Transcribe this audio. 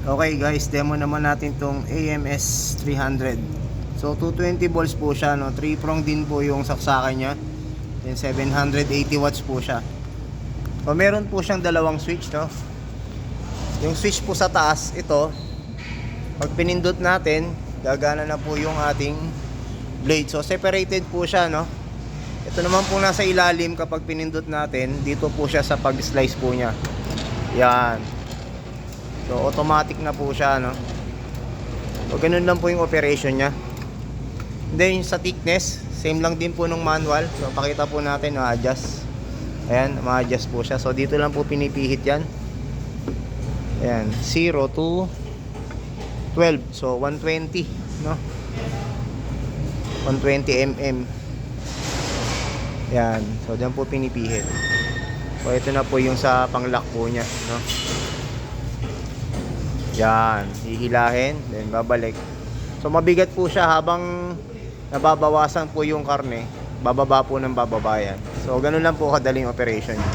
Okay guys, demo naman natin tong AMS 300. So 220 volts po siya, no? 3 prong din po yung saksakan niya. Then 780 watts po siya. So meron po siyang dalawang switch, no? Yung switch po sa taas, ito. Pag pinindot natin, gagana na po yung ating blade. So separated po siya, no? Ito naman po nasa ilalim, kapag pinindot natin, dito po siya sa pag-slice po niya. Yan. So automatic na po siya, no? So ganun lang po yung operation niya. Then sa thickness, same lang din po nung manual. So pakita po natin, ma-adjust. Ayan, ma-adjust po siya. So dito lang po pinipihit yan. Ayan, 0 to 12. So 120, no? 120 mm. Ayan, so diyan po pinipihit. So ito na po yung sa pang-lock po niya, no? Yan, hihilahin, then babalik. So mabigat po siya, habang nababawasan po yung karne, bababa po ng bababa yan. So ganun lang po kadaling operation niya.